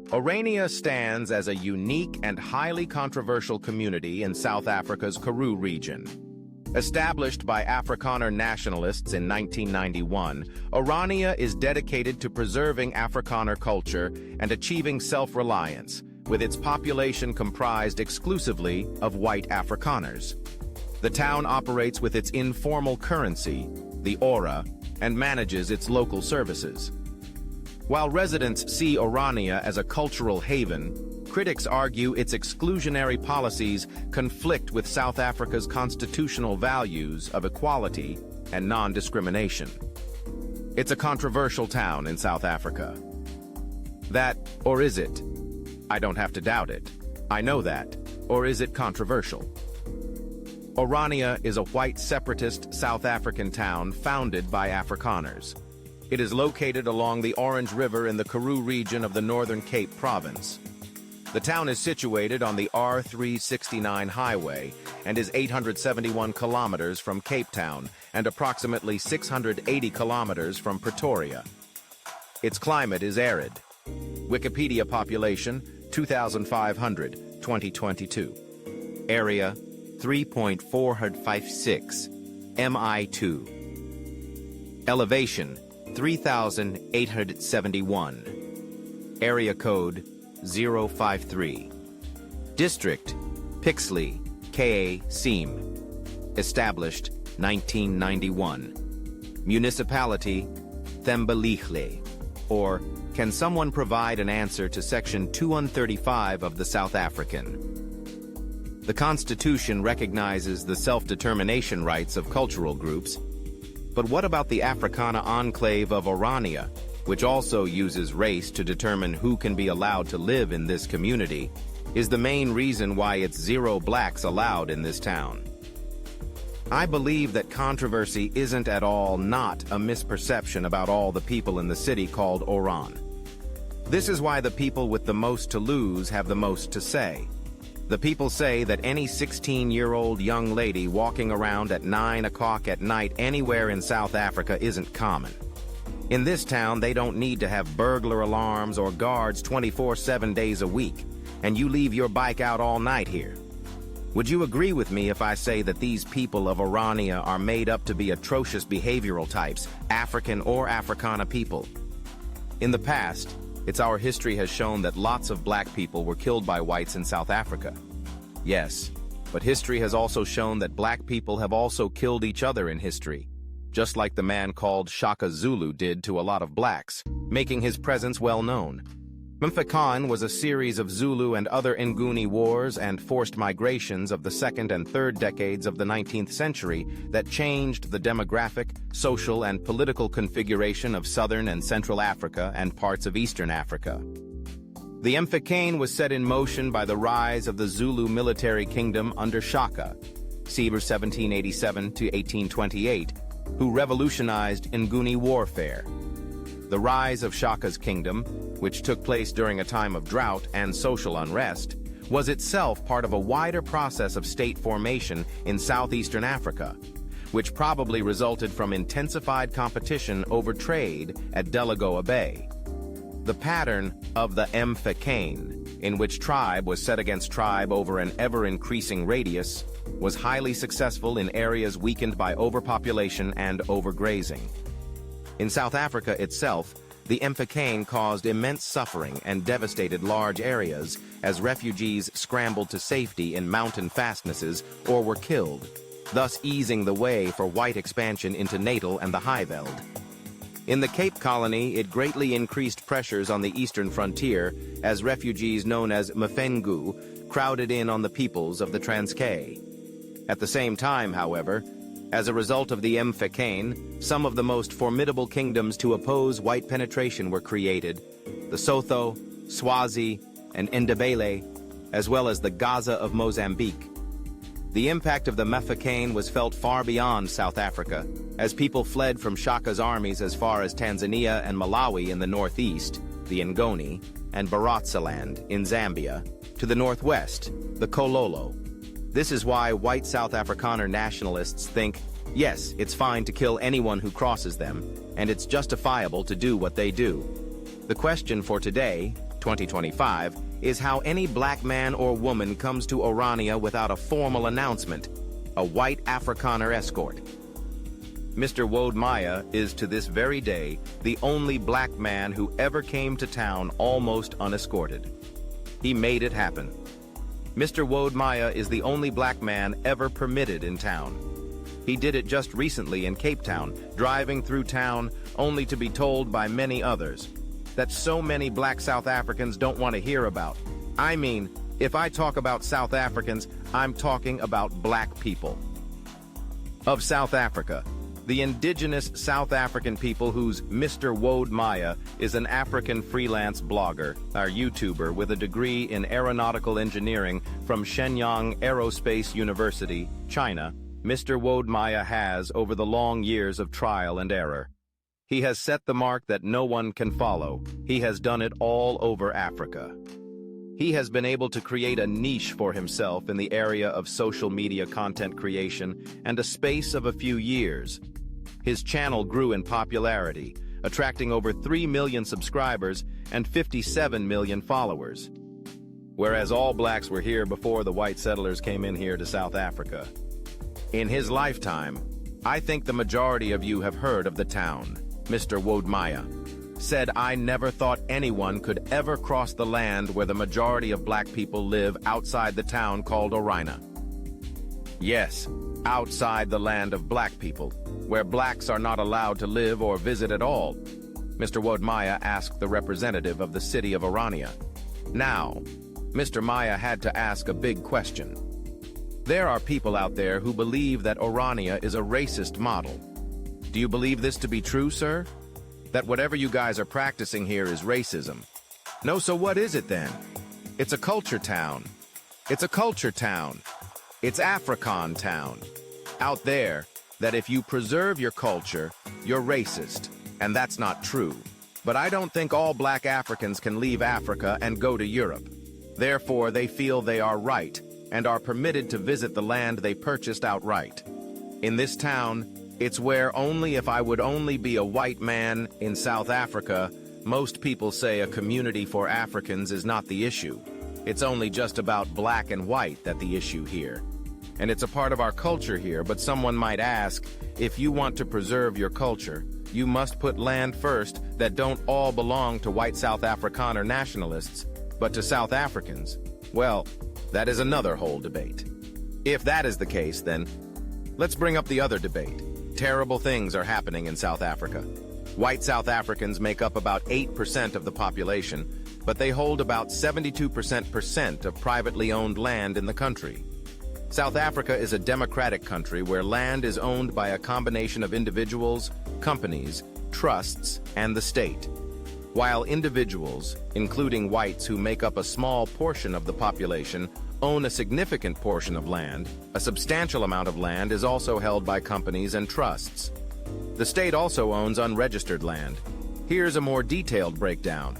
Orania stands as a unique and highly controversial community in South Africa's Karoo region. Established by Afrikaner nationalists in 1991, Orania is dedicated to preserving Afrikaner culture and achieving self-reliance, with its population comprised exclusively of white Afrikaners. The town operates with its informal currency, the ora, and manages its local services. While residents see Orania as a cultural haven, critics argue its exclusionary policies conflict with South Africa's constitutional values of equality and non-discrimination. It's a controversial town in South Africa. That, or is it? I don't have to doubt it. I know that. Or is it controversial? Orania is a white separatist South African town founded by Afrikaners. It is located along the Orange River in the Karoo region of the Northern Cape province. The town is situated on the R369 highway and is 871 kilometers from Cape Town and approximately 680 kilometers from Pretoria. Its climate is arid. Wikipedia population, 2,500, 2022. Area, 3.456 mi2. Elevation, 3,871. Area code 053. District Pixley, KA Seam. Established 1991. Municipality Thembelihle. Or can someone provide an answer to Section 235 of the South African? The Constitution recognizes the self-determination rights of cultural groups. But what about the Afrikaner enclave of Orania, which also uses race to determine who can be allowed to live in this community, is the main reason why it's 0 blacks allowed in this town? I believe that controversy isn't at all not a misperception about all the people in the city called Oran. This is why the people with the most to lose have the most to say. The people say that any 16-year-old young lady walking around at 9 o'clock at night anywhere in South Africa isn't common. In this town, they don't need to have burglar alarms or guards 24/7 days a week, and you leave your bike out all night here. Would you agree with me if I say that these people of Orania are made up to be atrocious behavioral types, African or Afrikaner people? In the past, our history has shown that lots of black people were killed by whites in South Africa. Yes, but history has also shown that black people have also killed each other in history, just like the man called Shaka Zulu did to a lot of blacks, making his presence well known. Mfecane was a series of Zulu and other Nguni wars and forced migrations of the 2nd and 3rd decades of the 19th century that changed the demographic, social, and political configuration of southern and central Africa and parts of eastern Africa. The Mfecane was set in motion by the rise of the Zulu military kingdom under Shaka, Seber 1787 to 1828, who revolutionized Nguni warfare. The rise of Shaka's kingdom, which took place during a time of drought and social unrest, was itself part of a wider process of state formation in southeastern Africa, which probably resulted from intensified competition over trade at Delagoa Bay. The pattern of the Mfecane, in which tribe was set against tribe over an ever-increasing radius, was highly successful in areas weakened by overpopulation and overgrazing. In South Africa itself, the Mfecane caused immense suffering and devastated large areas as refugees scrambled to safety in mountain fastnesses or were killed, thus easing the way for white expansion into Natal and the Highveld. In the Cape Colony, it greatly increased pressures on the eastern frontier as refugees known as Mfengu crowded in on the peoples of the Transkei. At the same time, however, as a result of the Mfecane, some of the most formidable kingdoms to oppose white penetration were created: the Sotho, Swazi, and Ndebele, as well as the Gaza of Mozambique. The impact of the Mfecane was felt far beyond South Africa, as people fled from Shaka's armies as far as Tanzania and Malawi in the northeast, the Ngoni, and Baratsaland in Zambia, to the northwest, the Kololo. This is why white South Afrikaner nationalists think, yes, it's fine to kill anyone who crosses them, and it's justifiable to do what they do. The question for today, 2025, is how any black man or woman comes to Orania without a formal announcement, a white Afrikaner escort. Mr. Wode Maya is to this very day the only black man who ever came to town almost unescorted. He made it happen. Mr. Wode Maya is the only black man ever permitted in town. He did it just recently in Cape Town, driving through town only to be told by many others that so many black South Africans don't want to hear about. I mean, if I talk about South Africans, I'm talking about black people. Of South Africa, the indigenous South African people whose Mr. Wode Maya is an African freelance blogger, our YouTuber with a degree in aeronautical engineering from Shenyang Aerospace University, China, Mr. Wode Maya has, over the long years of trial and error, he has set the mark that no one can follow. He has done it all over Africa. He has been able to create a niche for himself in the area of social media content creation and a space of a few years. His channel grew in popularity, attracting over 3 million subscribers and 57 million followers. Whereas all blacks were here before the white settlers came in here to South Africa. In his lifetime, I think the majority of you have heard of the town. Mr. Wode Maya said, "I never thought anyone could ever cross the land where the majority of black people live outside the town called Orania." Yes, outside the land of black people, where blacks are not allowed to live or visit at all. Mr. Wode Maya asked the representative of the city of Orania. Now, Mr. Maya had to ask a big question. There are people out there who believe that Orania is a racist model. Do you believe this to be true, sir? That whatever you guys are practicing here is racism? No, so what is it then? It's a culture town. It's a culture town. It's Afrikaan town. Out there, that if you preserve your culture, you're racist. And that's not true. But I don't think all black Africans can leave Africa and go to Europe. Therefore, they feel they are right and are permitted to visit the land they purchased outright. In this town, it's where only if I would only be a white man in South Africa, most people say a community for Africans is not the issue. It's only just about black and white that the issue here. And it's a part of our culture here, but someone might ask, if you want to preserve your culture, you must put land first that don't all belong to white South Afrikaner nationalists, but to South Africans. Well, that is another whole debate. If that is the case, then let's bring up the other debate. Terrible things are happening in South Africa. White South Africans make up about 8% of the population, but they hold about 72% of privately owned land in the country. South Africa is a democratic country where land is owned by a combination of individuals, companies, trusts, and the state. While individuals, including whites who make up a small portion of the population, own a significant portion of land, a substantial amount of land is also held by companies and trusts. The state also owns unregistered land. Here's a more detailed breakdown.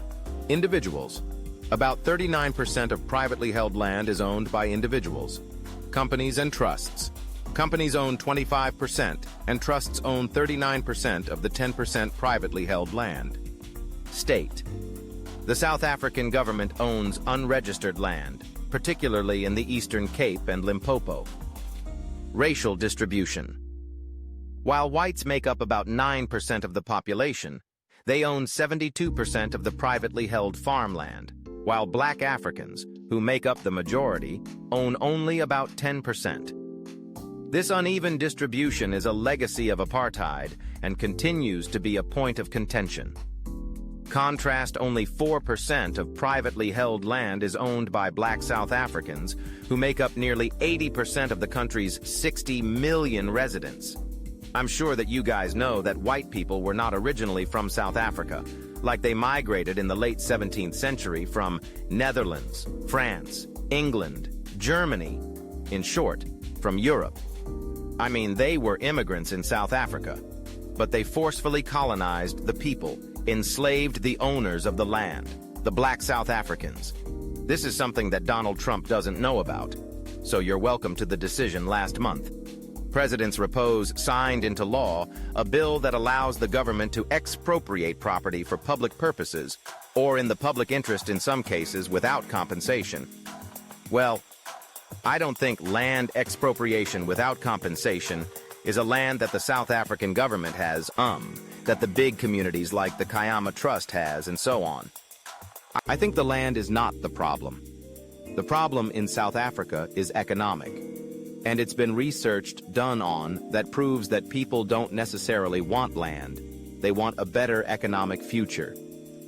Individuals. About 39% of privately held land is owned by individuals. Companies and trusts. Companies own 25%, and trusts own 39% of the 10% privately held land. State. The South African government owns unregistered land, particularly in the Eastern Cape and Limpopo. Racial distribution. While whites make up about 9% of the population, they own 72% of the privately held farmland, while black Africans, who make up the majority, own only about 10%. This uneven distribution is a legacy of apartheid and continues to be a point of contention. Contrast, only 4% of privately held land is owned by black South Africans, who make up nearly 80% of the country's 60 million residents. I'm sure that you guys know that white people were not originally from South Africa, like they migrated in the late 17th century from Netherlands, France, England, Germany, in short, from Europe. I mean, they were immigrants in South Africa, but they forcefully colonized the people, enslaved the owners of the land, the black South Africans. This is something that Donald Trump doesn't know about, so you're welcome to the decision last month. President Ramaphosa signed into law a bill that allows the government to expropriate property for public purposes, or in the public interest in some cases, without compensation. Well, I don't think land expropriation without compensation is a land that the South African government has, that the big communities like the Kayama Trust has, and so on. I think the land is not the problem. The problem in South Africa is economic. And it's been done on, that proves that people don't necessarily want land. They want a better economic future.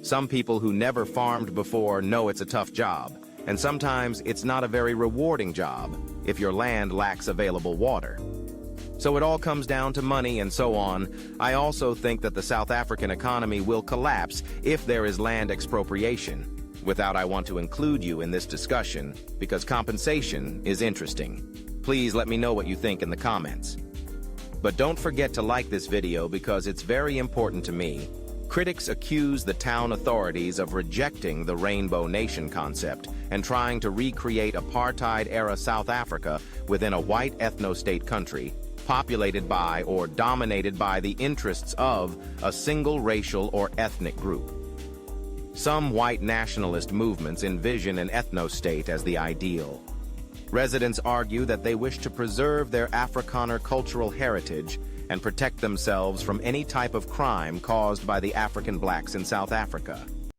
Some people who never farmed before know it's a tough job, and sometimes it's not a very rewarding job if your land lacks available water. So it all comes down to money and so on. I also think that the South African economy will collapse if there is land expropriation. I want to include you in this discussion because compensation is interesting. Please let me know what you think in the comments. But don't forget to like this video because it's very important to me. Critics accuse the town authorities of rejecting the Rainbow Nation concept and trying to recreate apartheid-era South Africa within a white ethno-state country, populated by or dominated by the interests of a single racial or ethnic group. Some white nationalist movements envision an ethno-state as the ideal. Residents argue that they wish to preserve their Afrikaner cultural heritage and protect themselves from any type of crime caused by the African blacks in South Africa.